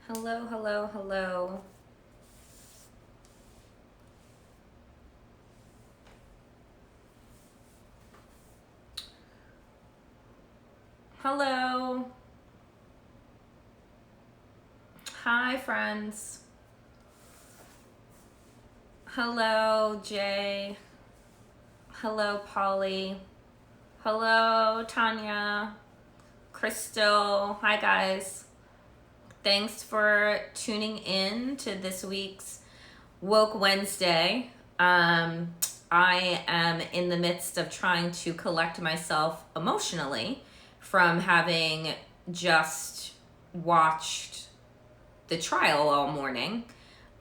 Hello, hello, hello. Hello. Hi, friends. Hello, Jay. Hello, Polly. Hello, Tanya. Crystal. Hi, guys. Thanks for tuning in to this week's Woke Wednesday. I am in the midst of trying to collect myself emotionally from having just watched the trial all morning.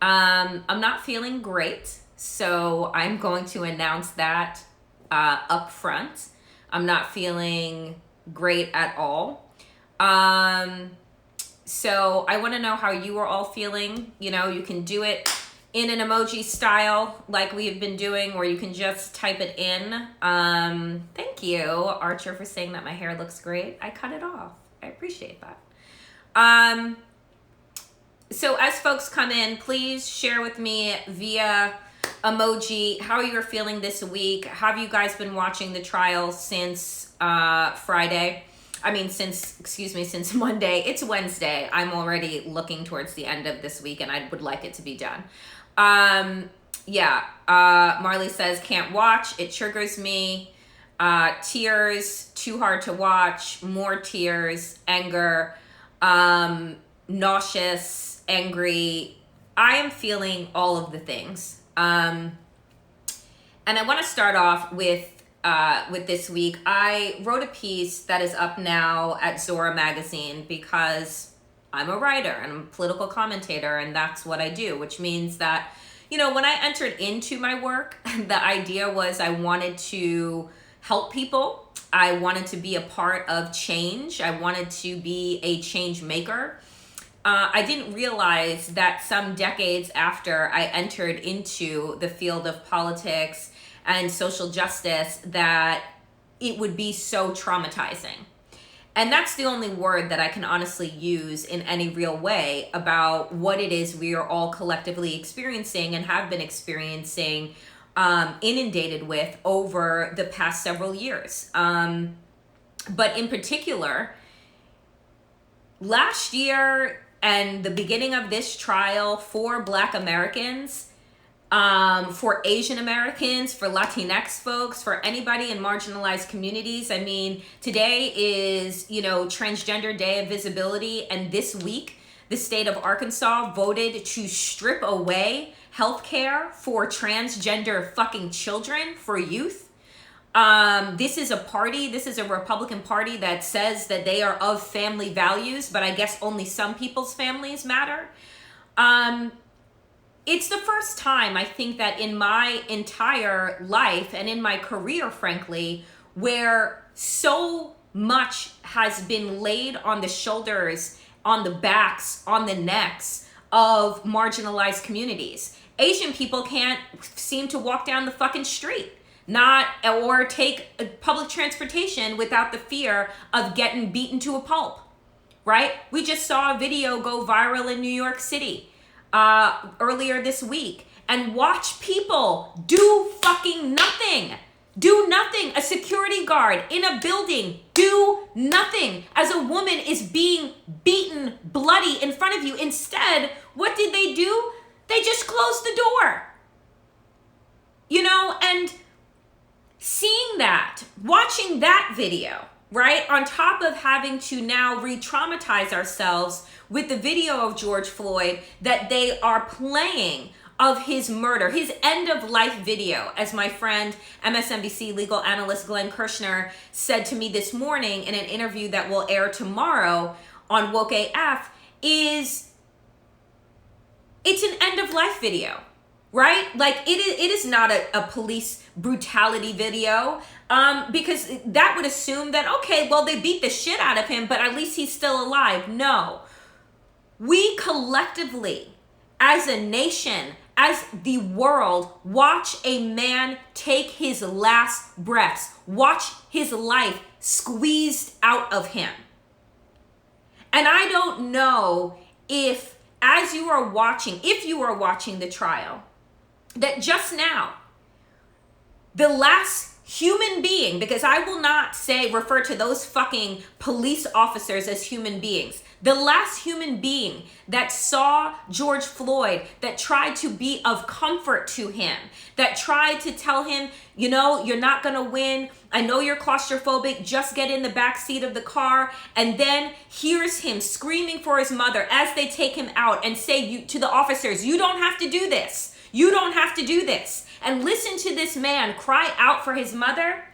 I'm not feeling great, so I'm going to announce that up front. I'm not feeling great at all. So I want to know how you are all feeling. You know, you can do it in an emoji style like we've been doing, or you can just type it in. Thank you, Archer, for saying that my hair looks great. I cut it off. I appreciate that. So as folks come in, please share with me via emoji how you're feeling this week. Have you guys been watching the trial since Friday? Since Monday. It's Wednesday. I'm already looking towards the end of this week and I would like it to be done. Marley says, can't watch. It triggers me. Tears, too hard to watch. More tears, anger, nauseous, angry. I am feeling all of the things. And I want to start off with this week. I wrote a piece that is up now at Zora magazine because I'm a writer and I'm a political commentator, and that's what I do, which means that, you know, when I entered into my work, the idea was I wanted to help people. I wanted to be a part of change. I wanted to be a change maker. I didn't realize that some decades after I entered into the field of politics and social justice that it would be so traumatizing. And that's the only word that I can honestly use in any real way about what it is we are all collectively experiencing and have been experiencing, inundated with over the past several years. But in particular, last year and the beginning of this trial for Black Americans, for Asian Americans, for Latinx folks, for anybody in marginalized communities. I mean, today is, Transgender Day of Visibility, and this week, the state of Arkansas voted to strip away healthcare for transgender fucking children, for youth. This is a Republican Party that says that they are of family values, but I guess only some people's families matter. It's the first time, I think, that in my entire life and in my career, frankly, where so much has been laid on the shoulders, on the backs, on the necks of marginalized communities. Asian people can't seem to walk down the fucking street, or take public transportation without the fear of getting beaten to a pulp, right? We just saw a video go viral in New York City earlier this week, and watch people do fucking nothing. Do nothing. A security guard in a building, do nothing as a woman is being beaten bloody in front of you. Instead, what did they do? They just closed the door. And seeing that, watching that video, right, on top of having to now re-traumatize ourselves with the video of George Floyd that they are playing of his murder, his end-of-life video, as my friend, MSNBC legal analyst Glenn Kirshner said to me this morning in an interview that will air tomorrow on Woke AF, it's an end-of-life video. Right? Like, it is not a police brutality video, because that would assume that, okay, well, they beat the shit out of him, but at least he's still alive. No. We collectively, as a nation, as the world, watch a man take his last breaths, watch his life squeezed out of him. And I don't know if you are watching the trial, that just now, the last human being, because I will not refer to those fucking police officers as human beings. The last human being that saw George Floyd, that tried to be of comfort to him, that tried to tell him, you know, you're not gonna win. I know you're claustrophobic, just get in the back seat of the car. And then hears him screaming for his mother as they take him out and say to the officers, you don't have to do this. You don't have to do this. And listen to this man cry out for his mother.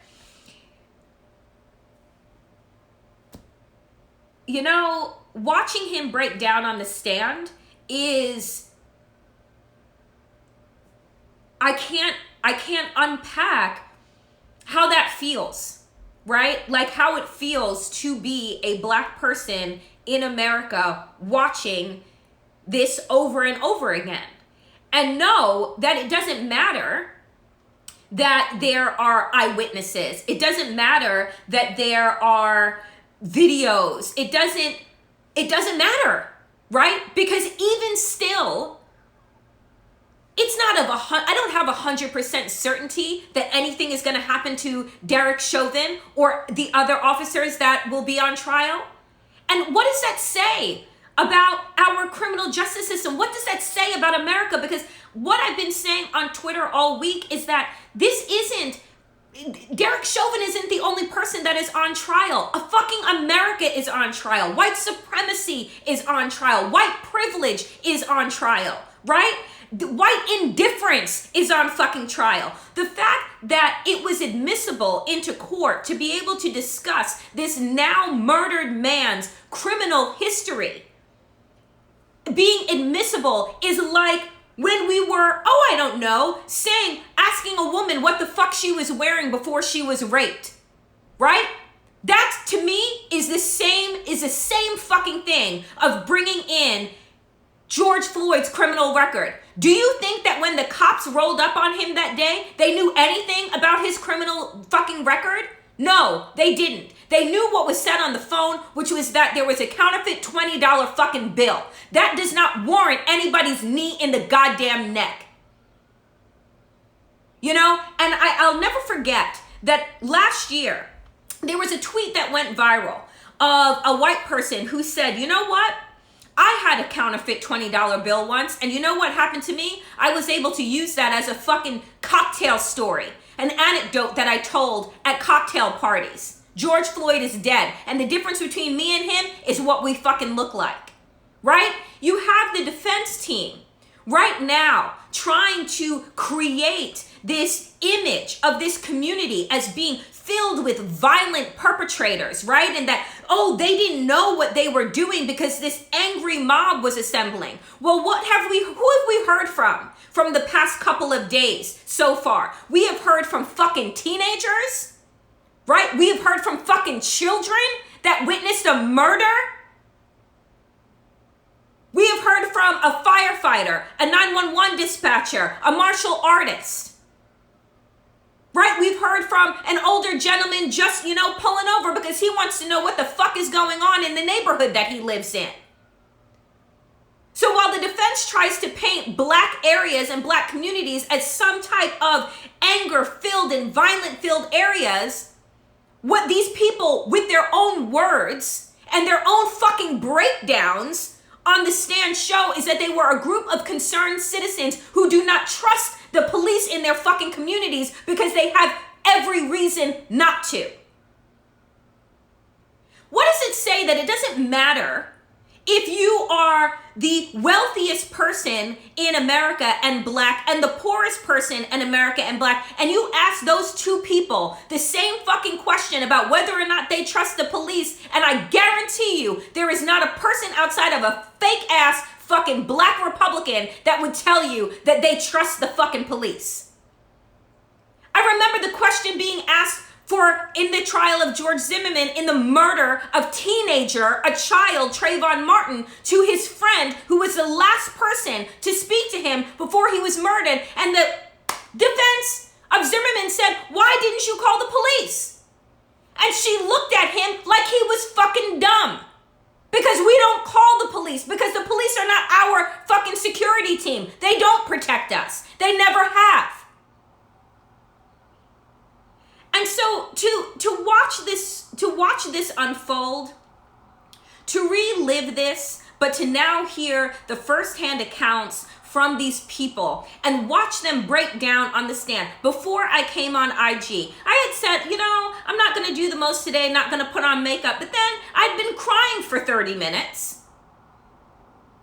You know, watching him break down on the stand is, I can't unpack how that feels, right? Like how it feels to be a Black person in America watching this over and over again. And know that it doesn't matter that there are eyewitnesses. It doesn't matter that there are videos. It doesn't matter, right? Because even still, it's not I don't have 100% certainty that anything is going to happen to Derek Chauvin or the other officers that will be on trial. And what does that say about our criminal justice system? What does that say about America? Because what I've been saying on Twitter all week is that Derek Chauvin isn't the only person that is on trial. A fucking America is on trial. White supremacy is on trial. White privilege is on trial, right? White indifference is on fucking trial. The fact that it was admissible into court to be able to discuss this now murdered man's criminal history being admissible is like when we were, I don't know, asking a woman what the fuck she was wearing before she was raped, right? That to me is the same fucking thing of bringing in George Floyd's criminal record. Do you think that when the cops rolled up on him that day, they knew anything about his criminal fucking record? No, they didn't. They knew what was said on the phone, which was that there was a counterfeit $20 fucking bill. That does not warrant anybody's knee in the goddamn neck. You know, and I'll never forget that last year, there was a tweet that went viral of a white person who said, you know what? I had a counterfeit $20 bill once, and you know what happened to me? I was able to use that as a fucking cocktail story, an anecdote that I told at cocktail parties. George Floyd is dead, and the difference between me and him is what we fucking look like, right? You have the defense team right now trying to create this image of this community as being filled with violent perpetrators, right? And that, they didn't know what they were doing because this angry mob was assembling. Well, who have we heard from the past couple of days so far? We have heard from fucking teenagers, right? We have heard from fucking children that witnessed a murder. We have heard from a firefighter, a 911 dispatcher, a martial artist. Right? We've heard from an older gentleman just, pulling over because he wants to know what the fuck is going on in the neighborhood that he lives in. So while the defense tries to paint Black areas and Black communities as some type of anger-filled and violent-filled areas, what these people, with their own words and their own fucking breakdowns on the stand show, is that they were a group of concerned citizens who do not trust the police in their fucking communities because they have every reason not to. What does it say that it doesn't matter if you are the wealthiest person in America and Black and the poorest person in America and Black, and you ask those two people the same fucking question about whether or not they trust the police, and I guarantee you there is not a person outside of a fake ass fucking Black Republican that would tell you that they trust the fucking police. I remember the question being asked in the trial of George Zimmerman in the murder of a child, Trayvon Martin, to his friend who was the last person to speak to him before he was murdered. And the defense of Zimmerman said, "Why didn't you call the police?" And she looked at him like he was fucking dumb. Because we don't call the police. police because the police are not our fucking security team. They don't protect us. They never have. And so to watch this unfold, to relive this, but to now hear the firsthand accounts from these people and watch them break down on the stand. Before I came on IG, I had said, I'm not going to do the most today, not going to put on makeup. But then I'd been crying for 30 minutes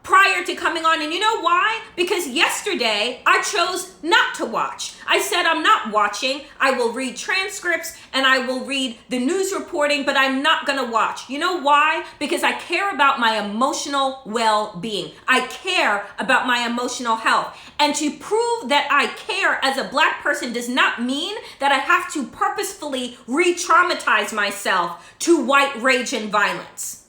prior to coming on. And you know why? Because yesterday I chose not to watch. I said I'm not watching. I will read transcripts and I will read the news reporting, but I'm not going to watch. You know why? Because I care about my emotional well-being. I care about my emotional health. And to prove that I care as a Black person does not mean that I have to purposefully re-traumatize myself to white rage and violence.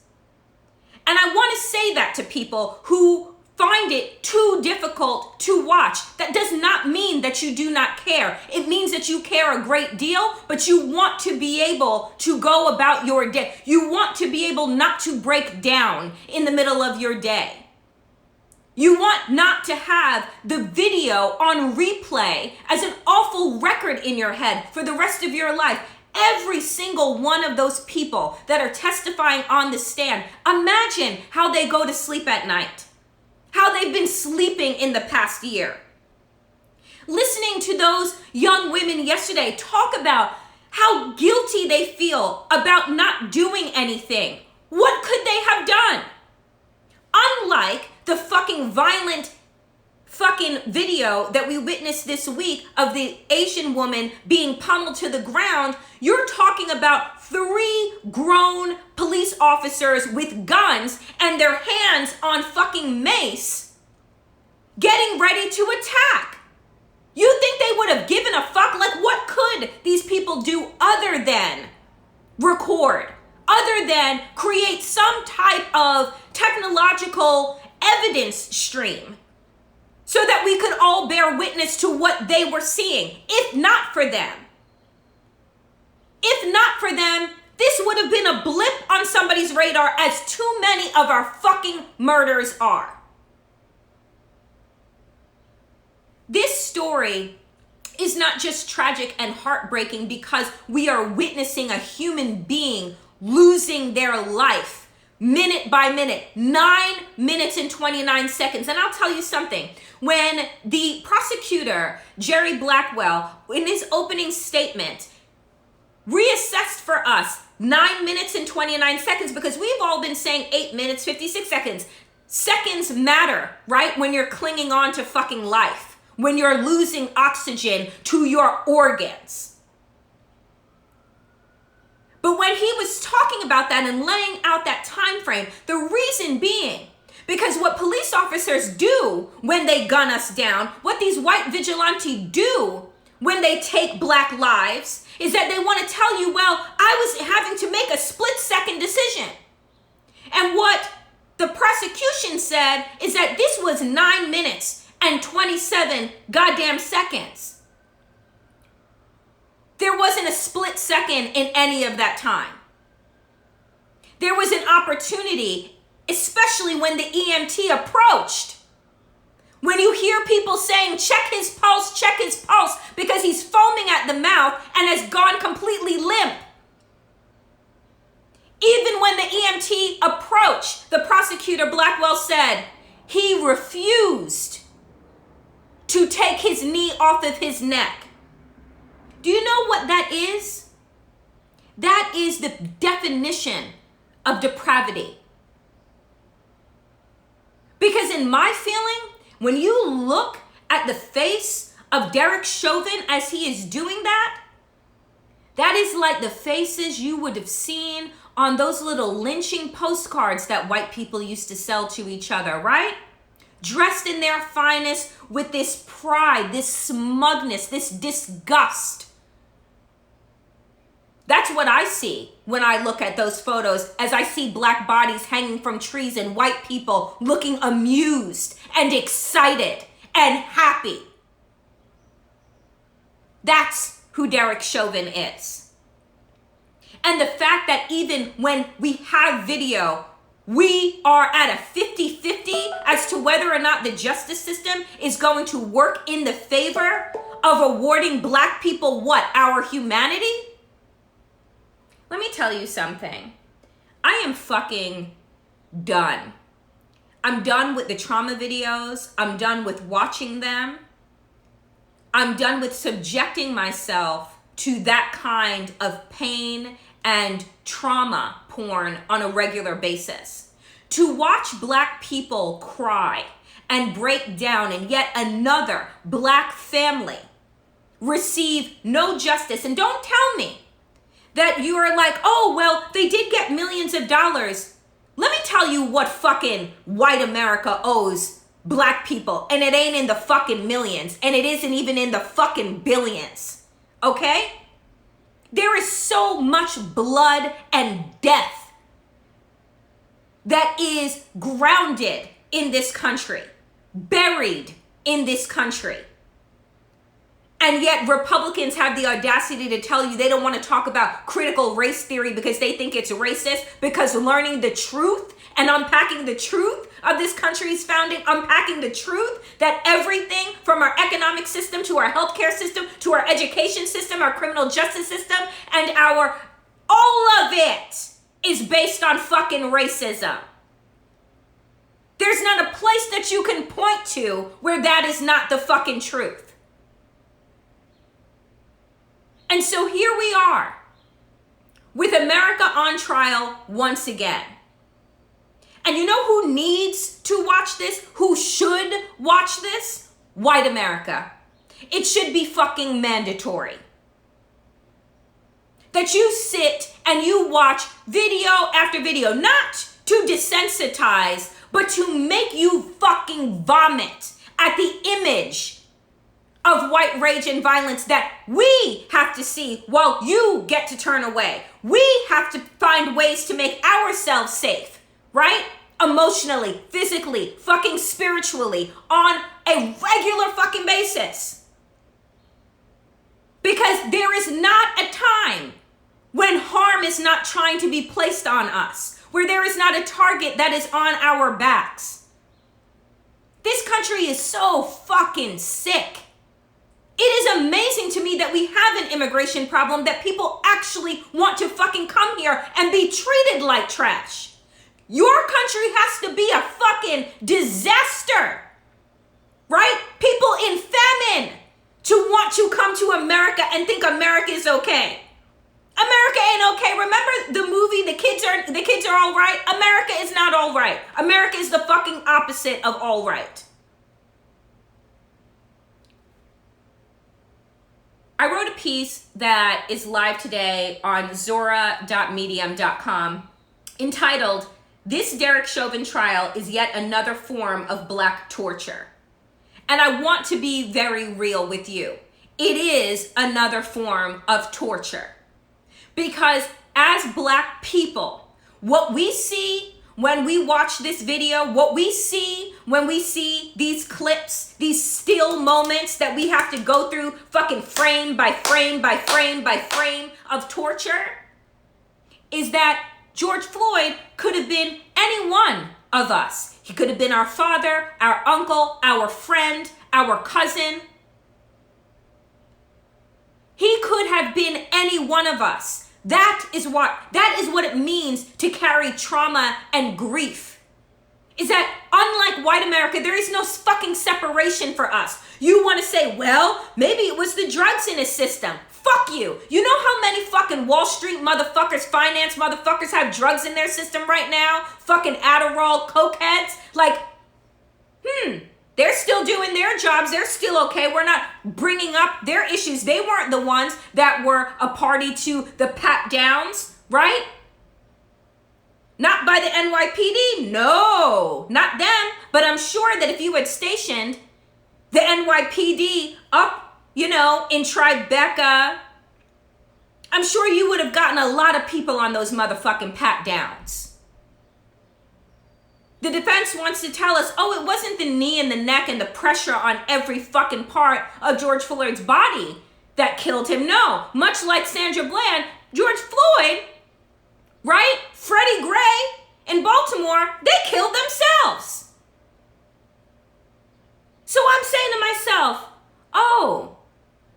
And I want to say that to people who find it too difficult to watch. That does not mean that you do not care. It means that you care a great deal, but you want to be able to go about your day. You want to be able not to break down in the middle of your day. You want not to have the video on replay as an awful record in your head for the rest of your life. Every single one of those people that are testifying on the stand, imagine how they go to sleep at night, how they've been sleeping in the past year. Listening to those young women yesterday talk about how guilty they feel about not doing anything. What could they have done? Unlike the fucking violent video that we witnessed this week of the Asian woman being pummeled to the ground, you're talking about 3 grown police officers with guns and their hands on fucking mace getting ready to attack. You think they would have given a fuck? Like, what could these people do other than record, other than create some type of technological evidence stream so that we could all bear witness to what they were seeing? If not for them, this would have been a blip on somebody's radar, as too many of our fucking murders are. This story is not just tragic and heartbreaking because we are witnessing a human being losing their life minute by minute, 9 minutes and 29 seconds. And I'll tell you something. When the prosecutor, Jerry Blackwell, in his opening statement, reassessed for us 9 minutes and 29 seconds, because we've all been saying 8 minutes, 56 seconds. Seconds matter, right? When you're clinging on to fucking life, when you're losing oxygen to your organs. But when he was talking about that and laying out that time frame, the reason being, because what police officers do when they gun us down, what these white vigilantes do when they take Black lives, is that they want to tell you, well, I was having to make a split-second decision. And what the prosecution said is that this was 9 minutes and 27 goddamn seconds. There wasn't a split second in any of that time. There was an opportunity, especially when the EMT approached. When you hear people saying, check his pulse, because he's foaming at the mouth and has gone completely limp. Even when the EMT approached, the prosecutor Blackwell said he refused to take his knee off of his neck. Do you know what that is? That is the definition of depravity. Because in my feeling, when you look at the face of Derek Chauvin as he is doing that, that is like the faces you would have seen on those little lynching postcards that white people used to sell to each other, right? Dressed in their finest with this pride, this smugness, this disgust. That's what I see when I look at those photos, as I see Black bodies hanging from trees and white people looking amused and excited and happy. That's who Derek Chauvin is. And the fact that even when we have video We are at a 50-50 as to whether or not the justice system is going to work in the favor of awarding black people what? Our humanity? Let me tell you something. I am fucking done. I'm done with the trauma videos. I'm done with watching them. I'm done with subjecting myself to that kind of pain and trauma porn on a regular basis. To watch black people cry and break down and yet another black family receive no justice. And don't tell me that you are like, oh, well, they did get millions of dollars. Let me tell you what fucking white America owes black people. And it ain't in the fucking millions. And it isn't even in the fucking billions. Okay? There is so much blood and death that is grounded in this country, buried in this country. And yet Republicans have the audacity to tell you they don't want to talk about critical race theory because they think it's racist, because learning the truth and unpacking the truth of this country's founding, unpacking the truth that everything from our economic system to our healthcare system to our education system, our criminal justice system, and our, all of it is based on fucking racism. There's not a place that you can point to where that is not the fucking truth. And so here we are with America on trial once again. And you know who needs to watch this? Who should watch this? White America. It should be fucking mandatory that you sit and you watch video after video, not to desensitize, but to make you fucking vomit at the image of white rage and violence that we have to see while you get to turn away. We have to find ways to make ourselves safe, right? Emotionally, physically, fucking spiritually, on a regular fucking basis. Because there is not a time when harm is not trying to be placed on us, where there is not a target that is on our backs. This country is so fucking sick. It is amazing to me that we have an immigration problem, that people actually want to fucking come here and be treated like trash. Your country has to be a fucking disaster, right? People in famine to want to come to America and think America is okay. America ain't okay. Remember the movie, the kids are all right? America is not all right. America is the fucking opposite of all right. I wrote a piece that is live today on zora.medium.com entitled, "This Derek Chauvin trial is yet another form of black torture." And I want to be very real with you. It is another form of torture. Because as black people, what we see when we watch this video, what we see when we see these clips, these still moments that we have to go through fucking frame by frame by frame by frame of torture, is that George Floyd could have been any one of us. He could have been our father, our uncle, our friend, our cousin. He could have been any one of us. That is what it means to carry trauma and grief. Is that unlike white America, there is no fucking separation for us. You want to say, well, maybe it was the drugs in his system. Fuck you. You know how many fucking Wall Street motherfuckers, finance motherfuckers have drugs in their system right now? Fucking Adderall, cokeheads. Like, they're still doing their jobs. They're still okay. We're not bringing up their issues. They weren't the ones that were a party to the pat downs, right? Not by the NYPD. No, not them. But I'm sure that if you had stationed the NYPD up, in Tribeca, I'm sure you would have gotten a lot of people on those motherfucking pat downs. The defense wants to tell us, oh, it wasn't the knee and the neck and the pressure on every fucking part of George Floyd's body that killed him. No, much like Sandra Bland, George Floyd, right? Freddie Gray in Baltimore, they killed themselves. So I'm saying to myself, oh,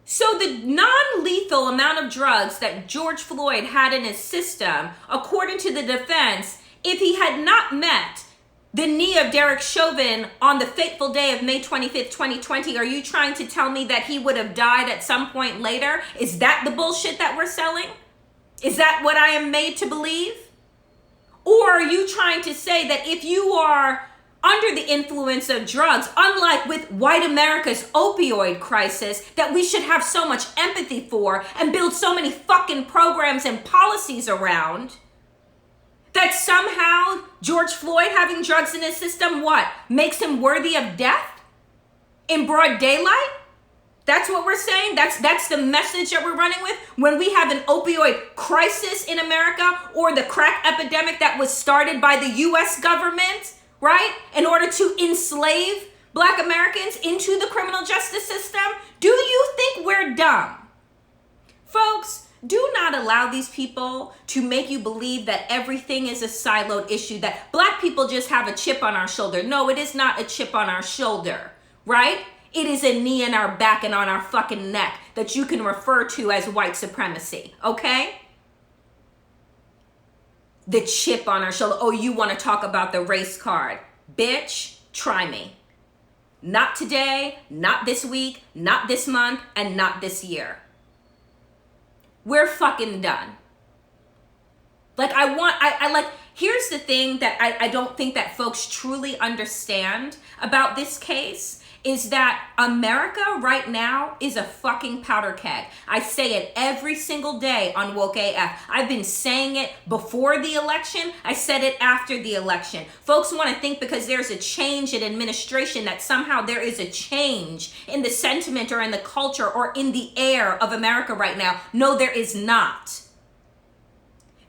so the non-lethal amount of drugs that George Floyd had in his system, according to the defense, if he had not met the knee of Derek Chauvin on the fateful day of May 25th, 2020, are you trying to tell me that he would have died at some point later? Is that the bullshit that we're selling? Is that what I am made to believe? Or are you trying to say that if you are under the influence of drugs, unlike with white America's opioid crisis, that we should have so much empathy for and build so many fucking programs and policies around, that somehow George Floyd having drugs in his system, what, makes him worthy of death in broad daylight? That's what we're saying? That's the message that we're running with when we have an opioid crisis in America, or the crack epidemic that was started by the US government, right? In order to enslave Black Americans into the criminal justice system? Do you think we're dumb? Folks, do not allow these people to make you believe that everything is a siloed issue, that Black people just have a chip on our shoulder. No, it is not a chip on our shoulder, right? It is a knee in our back and on our fucking neck that you can refer to as white supremacy, okay? The chip on our shoulder. Oh, you want to talk about the race card. Bitch, try me. Not today, not this week, not this month, and not this year. We're fucking done. Like, here's the thing that I don't think that folks truly understand about this case, is that America right now is a fucking powder keg. I say it every single day on Woke AF. I've been saying it before the election. I said it after the election. Folks want to think because there's a change in administration that somehow there is a change in the sentiment or in the culture or in the air of America right now. No, there is not.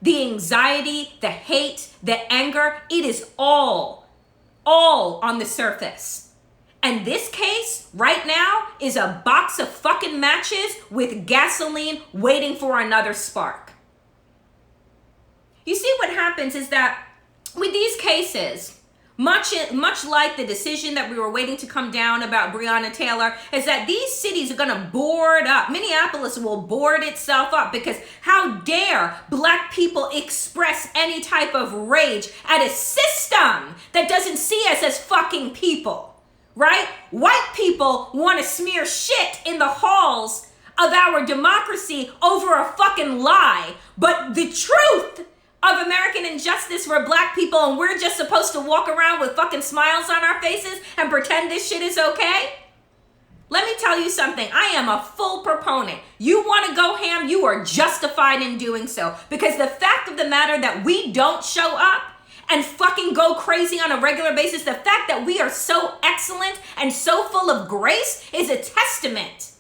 The anxiety, the hate, the anger, it is all on the surface. And this case right now is a box of fucking matches with gasoline waiting for another spark. You see, what happens is that with these cases, much like the decision that we were waiting to come down about Breonna Taylor, is that these cities are going to board up. Minneapolis will board itself up, because how dare Black people express any type of rage at a system that doesn't see us as fucking people. Right? White people want to smear shit in the halls of our democracy over a fucking lie. But the truth of American injustice for Black people, and we're just supposed to walk around with fucking smiles on our faces and pretend this shit is okay? Let me tell you something. I am a full proponent. You want to go ham, you are justified in doing so. Because the fact of the matter that we don't show up and fucking go crazy on a regular basis, the fact that we are so excellent and so full of grace is a testament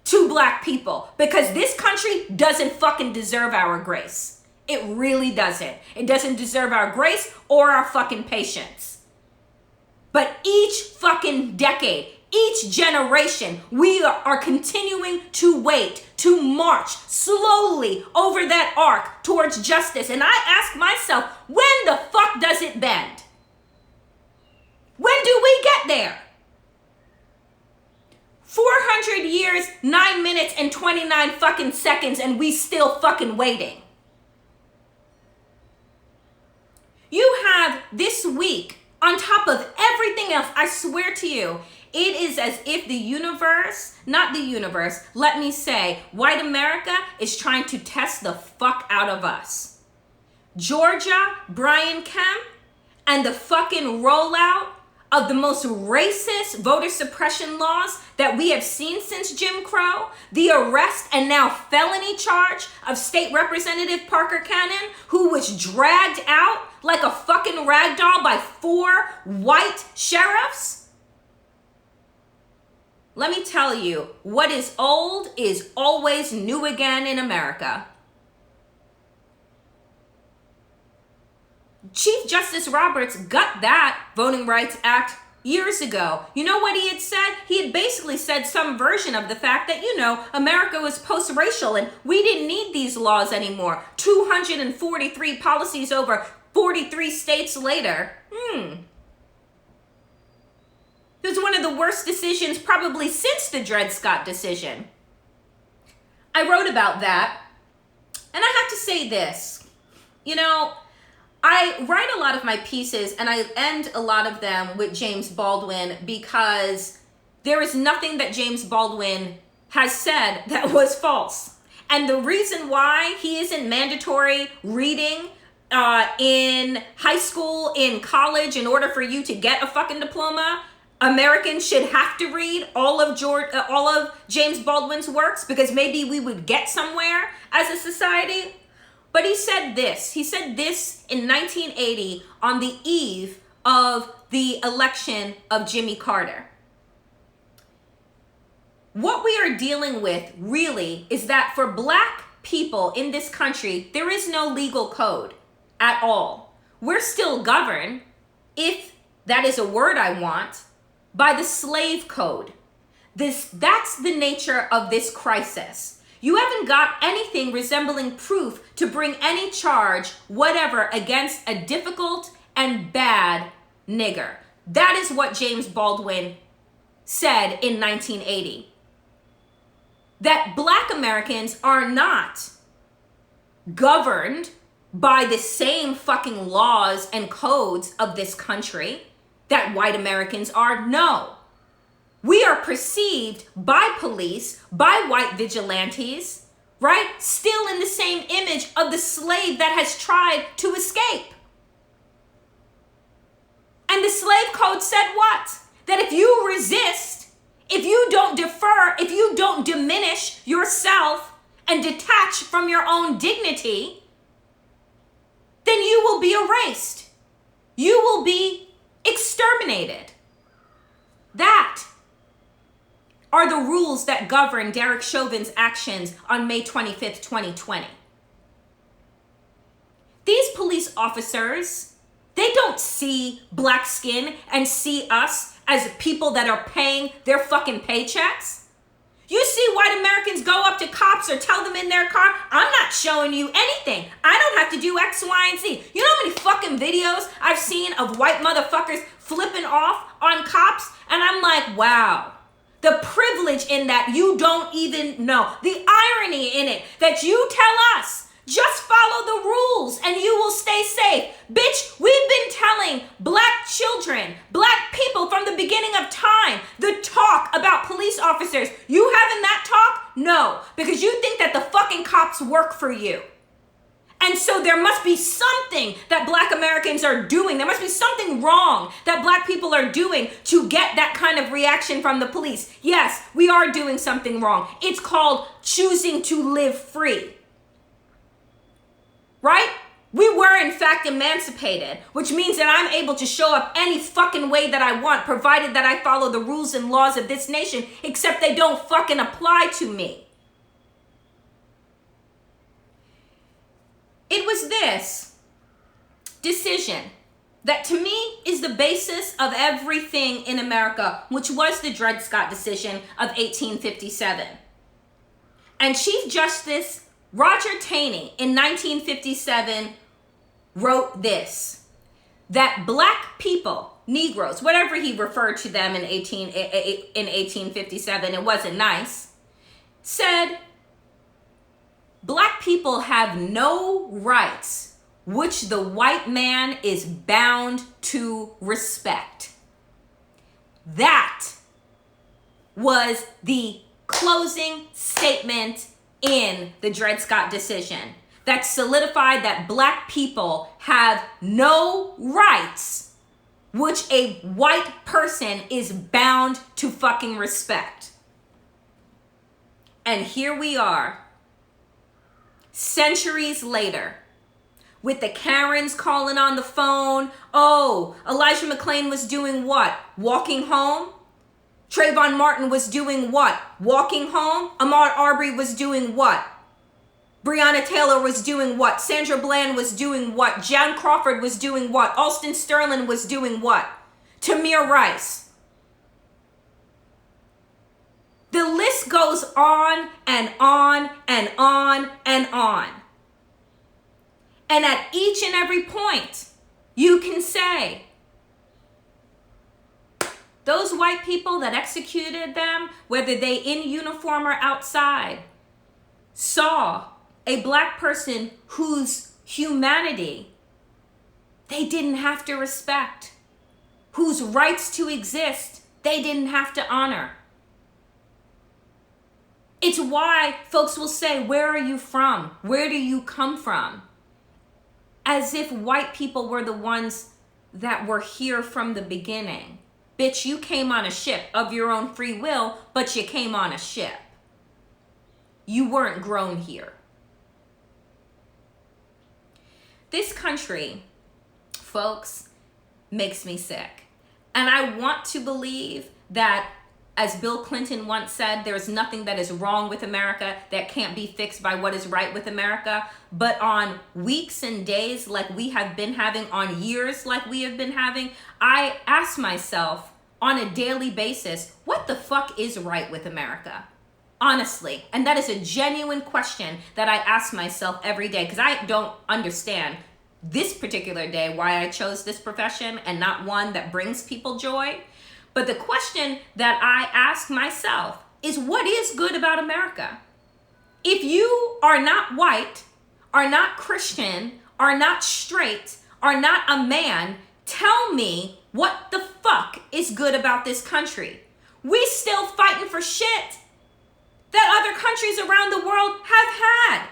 to Black people, because this country doesn't fucking deserve our grace. It really doesn't. It doesn't deserve our grace or our fucking patience. But each fucking decade, each generation, we are continuing to wait, to march slowly over that arc towards justice. And I ask myself, when the fuck does it bend? When do we get there? 400 years, 9 minutes, and 29 fucking seconds, and we still fucking waiting. You have this week, on top of everything else, I swear to you, it is as if the universe, not the universe, let me say, white America is trying to test the fuck out of us. Georgia, Brian Kemp, and the fucking rollout of the most racist voter suppression laws that we have seen since Jim Crow, the arrest and now felony charge of State Representative Parker Cannon, who was dragged out like a fucking rag doll by 4 white sheriffs. Let me tell you, what is old is always new again in America. Chief Justice Roberts got that Voting Rights Act years ago. You know what he had said? He had basically said some version of the fact that, America was post-racial and we didn't need these laws anymore. 243 policies over 43 states later, it was one of the worst decisions probably since the Dred Scott decision. I wrote about that, and I have to say this. You know, I write a lot of my pieces, and I end a lot of them with James Baldwin because there is nothing that James Baldwin has said that was false. And the reason why he isn't mandatory reading in high school, in college, in order for you to get a fucking diploma, Americans should have to read all of James Baldwin's works because maybe we would get somewhere as a society. But he said this. He said this in 1980 on the eve of the election of Jimmy Carter. What we are dealing with really is that for Black people in this country, there is no legal code at all. We're still governed, if that is a word I want, by the slave code. That's the nature of this crisis. You haven't got anything resembling proof to bring any charge, whatever, against a difficult and bad nigger. That is what James Baldwin said in 1980. That Black Americans are not governed by the same fucking laws and codes of this country that white Americans are. No. We are perceived by police, by white vigilantes, right? Still in the same image of the slave that has tried to escape. And the slave code said what? That if you resist, if you don't defer, if you don't diminish yourself and detach from your own dignity, then you will be erased. You will be exterminated. That are the rules that govern Derek Chauvin's actions on May 25th, 2020. These police officers, they don't see Black skin and see us as people that are paying their fucking paychecks. You see white Americans go up to cops or tell them in their car, I'm not showing you anything. I don't have to do X, Y, and Z. You know how many fucking videos I've seen of white motherfuckers flipping off on cops? And I'm like, wow. The privilege in that you don't even know. The irony in it that you tell us, just follow the rules and you will stay safe. Bitch, we've been telling Black children, Black people from the beginning of time, the talk about police officers. You having that talk? No, because you think that the fucking cops work for you. And so there must be something that Black Americans are doing. There must be something wrong that Black people are doing to get that kind of reaction from the police. Yes, we are doing something wrong. It's called choosing to live free. Right? We were in fact emancipated, which means that I'm able to show up any fucking way that I want, provided that I follow the rules and laws of this nation, except they don't fucking apply to me. It was this decision that to me is the basis of everything in America, which was the Dred Scott decision of 1857. And Chief Justice Roger Taney in 1957 wrote this, that Black people, Negroes, whatever he referred to them in 1857, it wasn't nice, said, Black people have no rights which the white man is bound to respect. That was the closing statement in the Dred Scott decision that solidified that Black people have no rights which a white person is bound to fucking respect. And here we are, centuries later, with the Karens calling on the phone. Oh, Elijah McClain was doing what? Walking home? Trayvon Martin was doing what? Walking home? Ahmaud Arbery was doing what? Breonna Taylor was doing what? Sandra Bland was doing what? John Crawford was doing what? Alston Sterling was doing what? Tamir Rice. The list goes on and on and on and on. And at each and every point, you can say, those white people that executed them, whether they in uniform or outside, saw a black person whose humanity they didn't have to respect, whose rights to exist they didn't have to honor. It's why folks will say, where are you from? Where do you come from? As if white people were the ones that were here from the beginning. Bitch, you came on a ship of your own free will, but you came on a ship. You weren't grown here. This country, folks, makes me sick. And I want to believe that, as Bill Clinton once said, there's nothing that is wrong with America that can't be fixed by what is right with America. But on weeks and days like we have been having, on years like we have been having, I ask myself on a daily basis, what the fuck is right with America? Honestly. And that is a genuine question that I ask myself every day, because I don't understand this particular day why I chose this profession and not one that brings people joy. But the question that I ask myself is, what is good about America? If you are not white, are not Christian, are not straight, are not a man, tell me what the fuck is good about this country. We still fighting for shit that other countries around the world have had.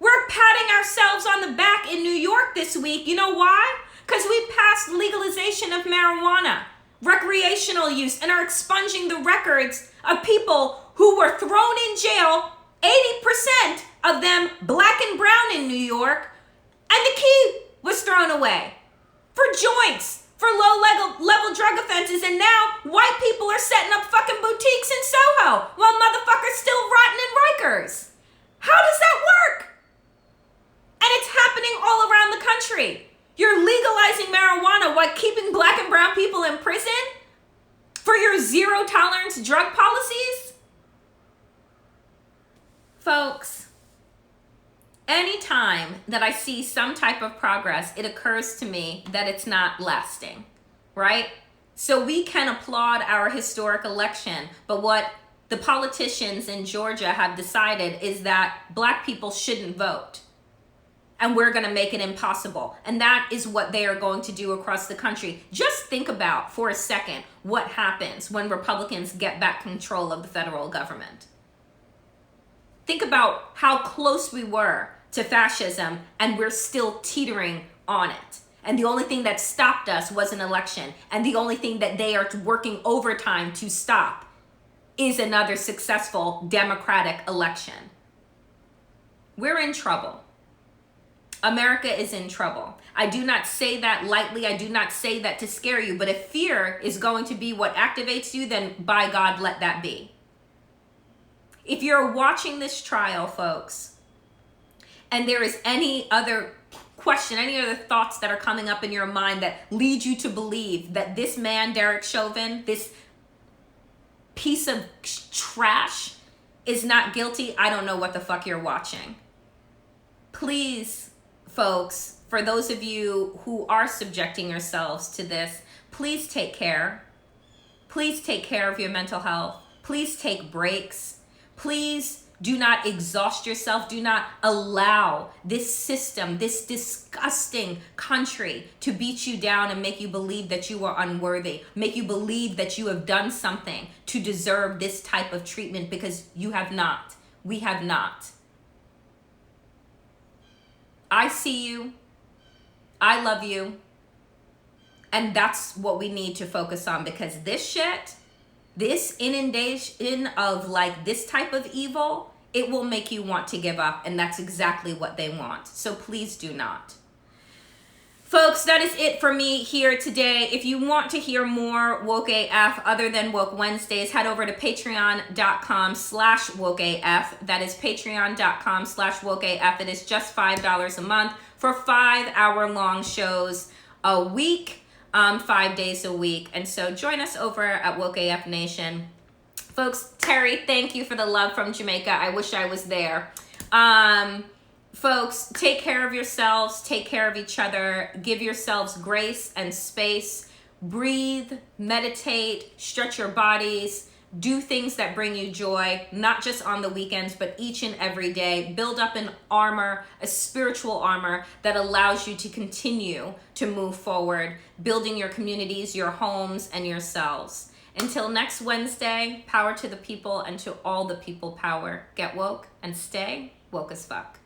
We're patting ourselves on the back in New York this week. You know why? Because we passed legalization of marijuana, recreational use, and are expunging the records of people who were thrown in jail, 80% of them black and brown in New York, and the key was thrown away for joints, for low-level drug offenses, and now white people are setting up fucking boutiques in Soho while motherfuckers still rotting in Rikers. How does that work? And it's happening all around the country. You're legalizing marijuana while keeping black and brown people in prison for your zero tolerance drug policies? Folks, anytime that I see some type of progress, it occurs to me that it's not lasting, right? So we can applaud our historic election, but what the politicians in Georgia have decided is that black people shouldn't vote. And we're going to make it impossible. And that is what they are going to do across the country. Just think about for a second what happens when Republicans get back control of the federal government. Think about how close we were to fascism, and we're still teetering on it. And the only thing that stopped us was an election. And the only thing that they are working overtime to stop is another successful Democratic election. We're in trouble. America is in trouble. I do not say that lightly. I do not say that to scare you. But if fear is going to be what activates you, then by God, let that be. If you're watching this trial, folks, and there is any other question, any other thoughts that are coming up in your mind that lead you to believe that this man, Derek Chauvin, this piece of trash, is not guilty, I don't know what the fuck you're watching. Please, folks, for those of you who are subjecting yourselves to this, please take care. Please take care of your mental health. Please take breaks. Please do not exhaust yourself. Do not allow this system, this disgusting country, to beat you down and make you believe that you are unworthy, make you believe that you have done something to deserve this type of treatment, because you have not. We have not. I see you. I love you. And that's what we need to focus on, because this shit, this inundation of like this type of evil, it will make you want to give up. And that's exactly what they want. So please do not. Folks, that is it for me here today. If you want to hear more Woke AF other than Woke Wednesdays, head over to patreon.com/WokeAF. That is patreon.com/WokeAF. It is just $5 a month for 5-hour-long shows a week, 5 days a week. And so join us over at Woke AF Nation. Folks, Terry, thank you for the love from Jamaica. I wish I was there. folks, take care of yourselves, take care of each other, give yourselves grace and space, breathe, meditate, stretch your bodies, do things that bring you joy, not just on the weekends, but each and every day. Build up an armor, a spiritual armor that allows you to continue to move forward, building your communities, your homes, and yourselves. Until next Wednesday, power to the people, and to all the people power. Get woke and stay woke as fuck.